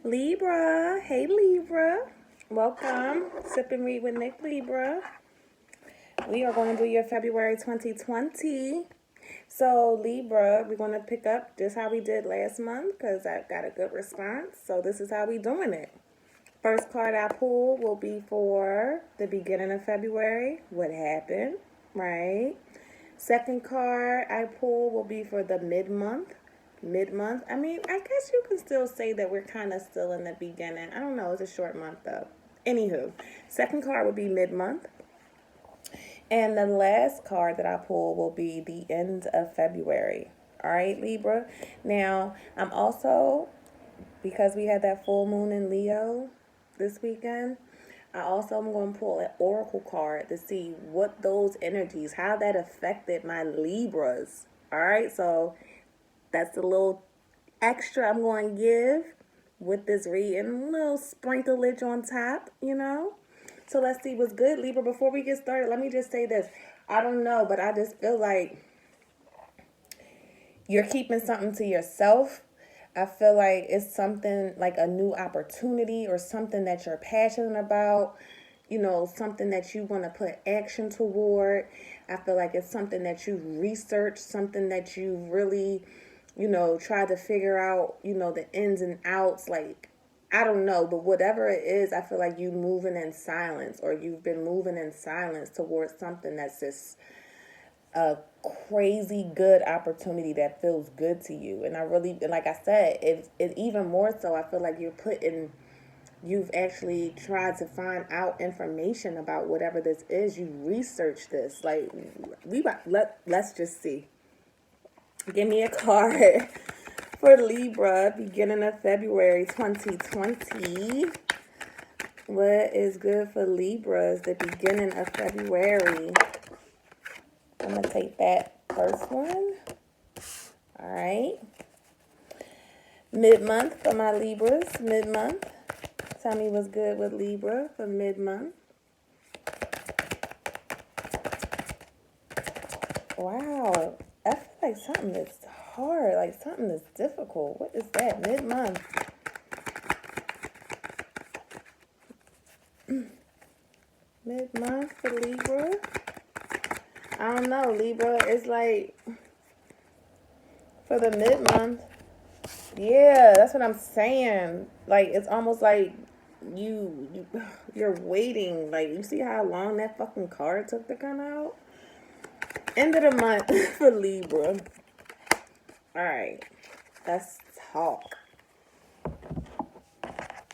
Libra. Hey, Libra. Welcome. Sip and Read with Nick Libra. We are going to do your February 2020. So, Libra, we're going to pick up just how we did last month because I got a good response. So, this is how we doing it. First card I pull will be for the beginning of February. What happened, right? Second card I pull will be for the mid-month. Mid-month. I mean, I guess you can still say that we're kind of still in the beginning. I don't know. It's a short month, though. Anywho, second card will be mid-month. And the last card that I pull will be the end of February. All right, Libra. Now, I'm also, because we had that full moon in Leo this weekend, I also am going to pull an oracle card to see what those energies, how that affected my Libras. All right, so that's a little extra I'm going to give with this reading, a little sprinklage on top, you know. So let's see what's good, Libra. Before we get started, let me just say this. I don't know, but I just feel like you're keeping something to yourself. I feel like it's something like a new opportunity or something that you're passionate about, you know, something that you want to put action toward. I feel like it's something that you research, something that you really, you know, try to figure out, you know, the ins and outs. Like, I don't know, but whatever it is, I feel like you moving in silence, or you've been moving in silence towards something that's just a crazy good opportunity that feels good to you. And I really, like I said, it even more so, I feel like you've actually tried to find out information about whatever this is. You research this. Like, let's just see. Give me a card for Libra, beginning of February 2020. What is good for Libras, the beginning of February? I'm going to take that first one. All right. Mid-month for my Libras. Mid-month. Tell me what's good with Libra for mid-month. Wow. I feel like something is hard. Like something is difficult. What is that? Mid-month. Mid-month for Libra. I don't know, Libra. It's like for the mid-month. Yeah, that's what I'm saying. Like, it's almost like you're waiting. Like, you see how long that fucking card took to come out? End of the month for Libra. All right, let's talk.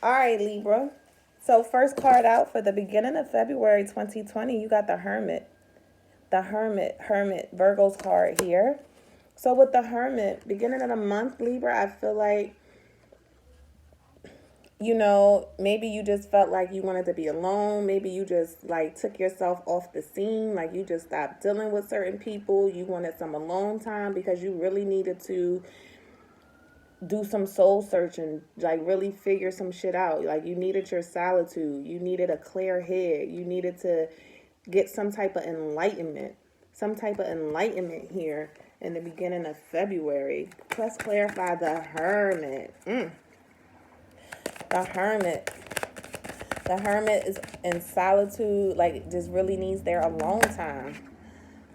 All right, Libra. So first card out for the beginning of February 2020, you got the Hermit. The Hermit Virgo's card here. So with the Hermit, beginning of the month, Libra, I feel like, you know, maybe you just felt like you wanted to be alone. Maybe you just like took yourself off the scene. Like you just stopped dealing with certain people. You wanted some alone time because you really needed to do some soul searching, like really figure some shit out. Like you needed your solitude. You needed a clear head. You needed to get some type of enlightenment. Some type of enlightenment here in the beginning of February. Let's clarify the Hermit. The Hermit. The Hermit is in solitude, like just really needs their alone time.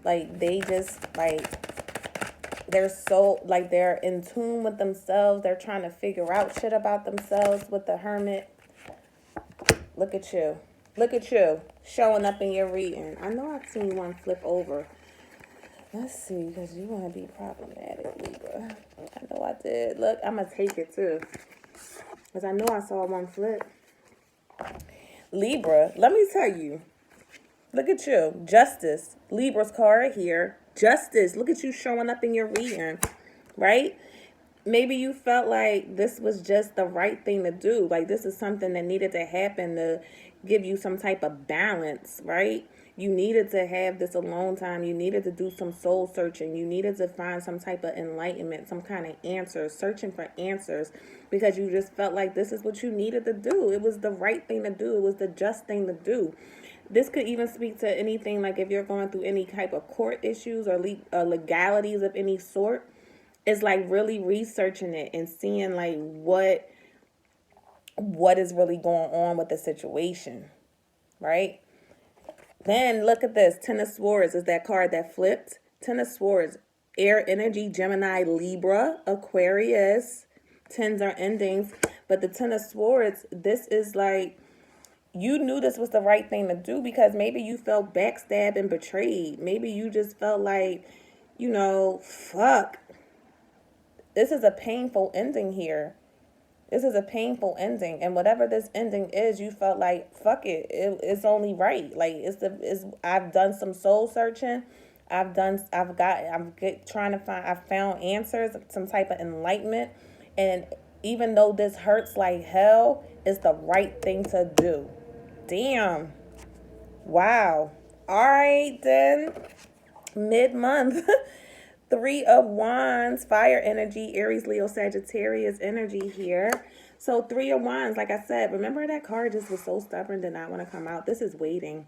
Like they just like they're so like they're in tune with themselves. They're trying to figure out shit about themselves with the Hermit. Look at you. Look at you showing up in your reading. I know I've seen one flip over. Let's see, because you want to be problematic, Libra. I know I did. Look, I'm going to take it too. Because I know I saw one flip. Libra, let me tell you. Look at you. Justice. Libra's card here. Justice. Look at you showing up in your reading. Right? Maybe you felt like this was just the right thing to do. Like this is something that needed to happen to give you some type of balance, right? You needed to have this alone time. You needed to do some soul searching. You needed to find some type of enlightenment, some kind of answers, searching for answers because you just felt like this is what you needed to do. It was the right thing to do. It was the just thing to do. This could even speak to anything like if you're going through any type of court issues or legalities of any sort. It's like really researching it and seeing like what what is really going on with the situation, right? Then look at this. Ten of Swords is that card that flipped. Ten of Swords, air energy, Gemini, Libra, Aquarius. Tens are endings. But the Ten of Swords, this is like, you knew this was the right thing to do because maybe you felt backstabbed and betrayed. Maybe you just felt like, fuck. This is a painful ending here. This is a painful ending, and whatever this ending is, you felt like fuck it. It's only right. Like I've done some soul searching. I've trying to find. I've found answers, some type of enlightenment, and even though this hurts like hell, it's the right thing to do. Damn. Wow. All right then. Mid-month. Three of Wands, fire energy, Aries, Leo, Sagittarius energy here. So Three of Wands, like I said, remember that card just was so stubborn, did not want to come out. This is waiting.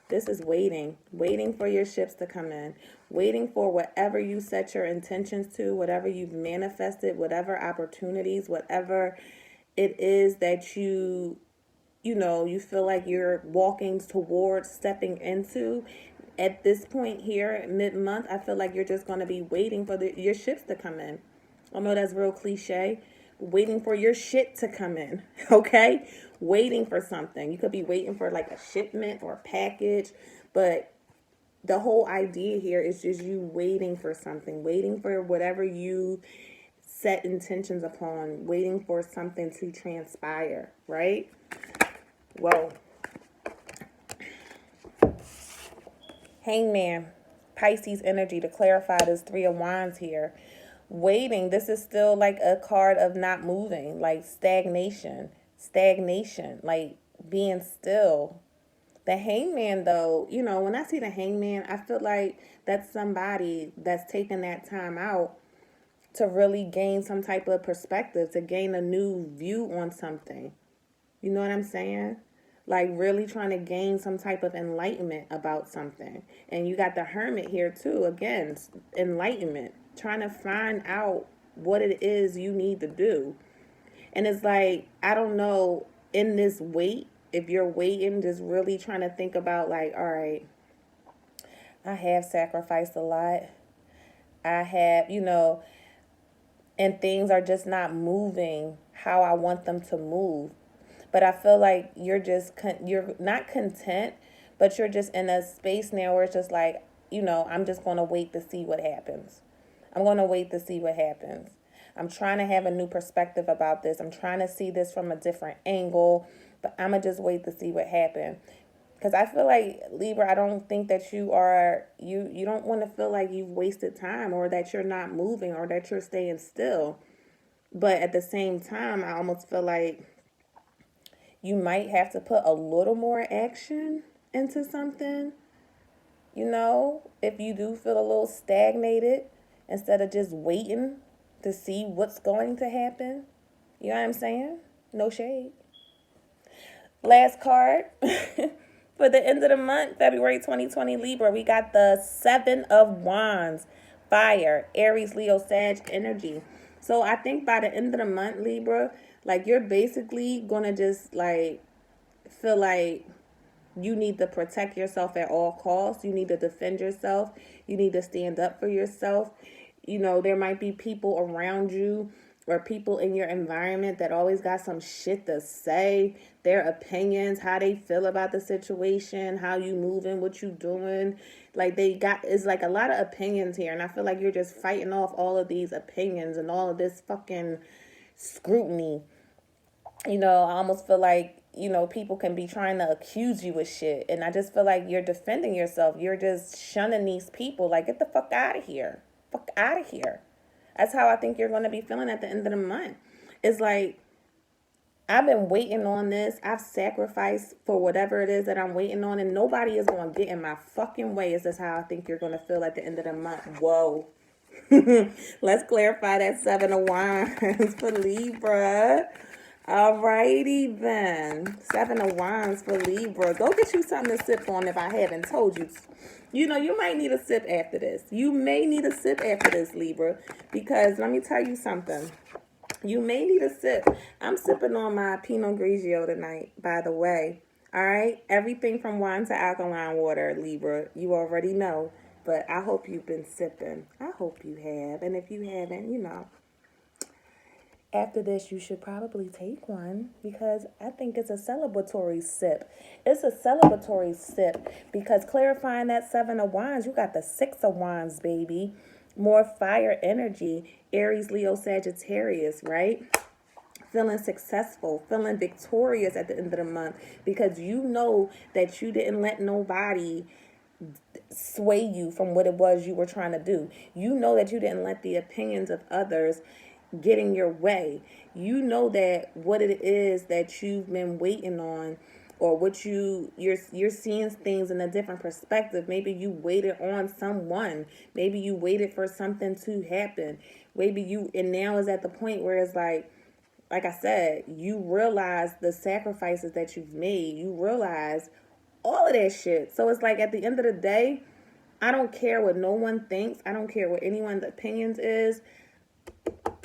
This is waiting. Waiting for your ships to come in. Waiting for whatever you set your intentions to, whatever you've manifested, whatever opportunities, whatever it is that you feel like you're walking towards, stepping into. At this point here, mid-month, I feel like you're just going to be waiting for your ships to come in. I know that's real cliche. Waiting for your shit to come in, okay? Waiting for something. You could be waiting for like a shipment or a package, but the whole idea here is just you waiting for something, waiting for whatever you set intentions upon, waiting for something to transpire, right? Whoa. Hangman, Pisces energy, to clarify this Three of Wands here. Waiting, this is still like a card of not moving, like stagnation, like being still. The Hangman, though, when I see the Hangman, I feel like that's somebody that's taking that time out to really gain some type of perspective, to gain a new view on something. You know what I'm saying? Like really trying to gain some type of enlightenment about something. And you got the Hermit here too. Again, enlightenment. Trying to find out what it is you need to do. And it's like, I don't know, in this wait, if you're waiting, just really trying to think about like, all right, I have sacrificed a lot. I have, and things are just not moving how I want them to move. But I feel like you're not content, but you're just in a space now where it's just like, I'm just going to wait to see what happens. I'm going to wait to see what happens. I'm trying to have a new perspective about this. I'm trying to see this from a different angle, but I'm going to just wait to see what happens. Because I feel like, Libra, I don't think that you don't want to feel like you've wasted time or that you're not moving or that you're staying still. But at the same time, I almost feel like you might have to put a little more action into something, if you do feel a little stagnated, instead of just waiting to see what's going to happen. You know what I'm saying? No shade. Last card for the end of the month, February 2020, Libra, we got the Seven of Wands, fire, Aries, Leo, Sag energy. So I think by the end of the month, Libra, like you're basically going to just like feel like you need to protect yourself at all costs. You need to defend yourself. You need to stand up for yourself. There might be people around you or people in your environment that always got some shit to say, their opinions, how they feel about the situation, how you moving, what you doing. Like it's like a lot of opinions here. And I feel like you're just fighting off all of these opinions and all of this fucking scrutiny. I almost feel like, people can be trying to accuse you of shit. And I just feel like you're defending yourself. You're just shunning these people. Like, get the fuck out of here. Fuck out of here. That's how I think you're going to be feeling at the end of the month. It's like, I've been waiting on this. I've sacrificed for whatever it is that I'm waiting on. And nobody is going to get in my fucking way. Is this how I think you're going to feel at the end of the month? Whoa. Let's clarify that Seven of Wands for Libra. Alrighty then. Seven of Wands for Libra. Go get you something to sip on if I haven't told you. You might need a sip after this. You may need a sip after this, Libra. Because let me tell you something. You may need a sip. I'm sipping on my Pinot Grigio tonight, by the way. All right? Everything from wine to alkaline water, Libra. You already know. But I hope you've been sipping. I hope you have. And if you haven't, after this, you should probably take one because I think it's a celebratory sip. It's a celebratory sip because clarifying that 7 of Wands, you got the 6 of Wands, baby. More fire energy, Aries, Leo, Sagittarius, right? Feeling successful, feeling victorious at the end of the month because you know that you didn't let nobody sway you from what it was you were trying to do. You know that you didn't let the opinions of others get in your way. You know that what it is that you've been waiting on, or what you're seeing things in a different perspective. Maybe you waited on someone. Maybe you waited for something to happen. And now is at the point where it's like I said, you realize the sacrifices that you've made. You realize all of that shit. So it's like at the end of the day, I don't care what no one thinks. I don't care what anyone's opinions is.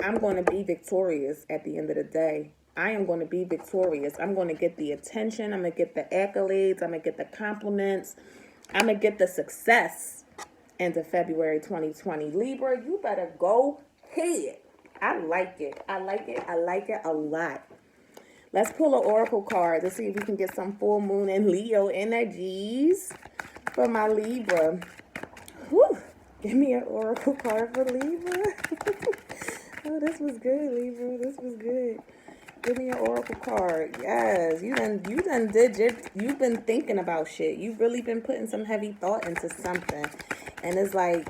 I'm going to be victorious at the end of the day. I am going to be victorious. I'm going to get the attention. I'm going to get the accolades. I'm going to get the compliments. I'm going to get the success into February 2020. Libra, you better go ahead. I like it. I like it. I like it a lot. Let's pull an oracle card to see if we can get some full moon and Leo energies for my Libra. Whew. Give me an oracle card for Libra. Oh, this was good, Libra. This was good. Give me an oracle card. Yes, you've been thinking about shit. You've really been putting some heavy thought into something. And it's like,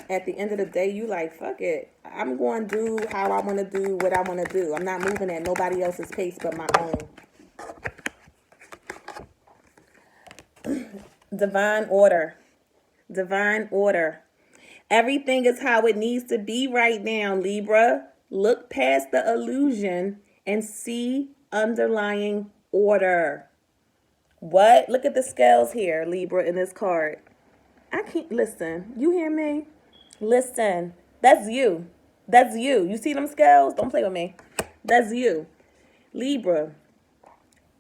at the end of the day, you like, fuck it. I'm going to do how I want to do what I want to do. I'm not moving at nobody else's pace but my own. Divine order. Divine order. Everything is how it needs to be right now, Libra. Look past the illusion and see underlying order. What? Look at the scales here, Libra, in this card. I can't listen. You hear me? Listen. That's you. That's you. You see them scales? Don't play with me. That's you. Libra.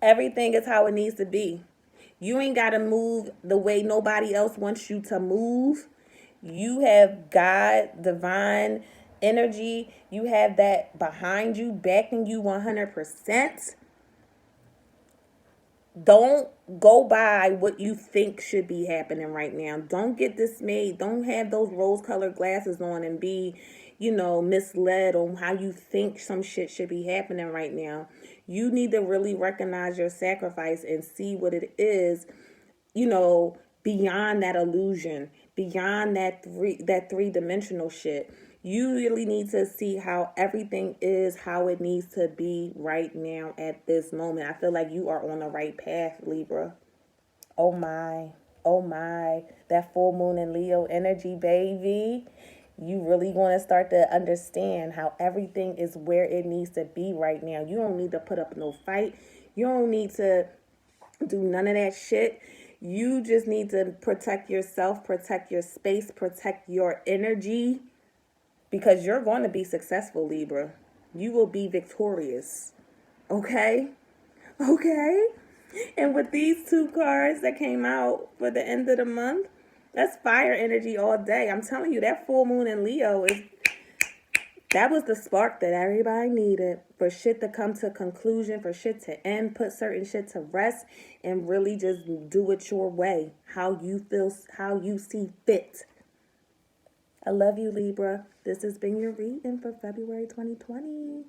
Everything is how it needs to be. You ain't got to move the way nobody else wants you to move. You have God, divine energy. You have that behind you, backing you 100%. Don't go by what you think should be happening right now. Don't get dismayed. Don't have those rose-colored glasses on and be, misled on how you think some shit should be happening right now. You need to really recognize your sacrifice and see what it is, beyond that illusion, beyond that three-dimensional shit. You really need to see how everything is how it needs to be right now at this moment. I feel like you are on the right path, Libra. Oh my. Oh my. That full moon and Leo energy, baby. You really want to start to understand how everything is where it needs to be right now. You don't need to put up no fight. You don't need to do none of that shit. You just need to protect yourself, protect your space, protect your energy. Because you're going to be successful, Libra. You will be victorious. Okay? Okay? And with these 2 cards that came out for the end of the month, that's fire energy all day. I'm telling you, that full moon in Leo that was the spark that everybody needed for shit to come to conclusion, for shit to end, put certain shit to rest, and really just do it your way, how you feel, how you see fit. I love you, Libra. This has been your reading for February 2020.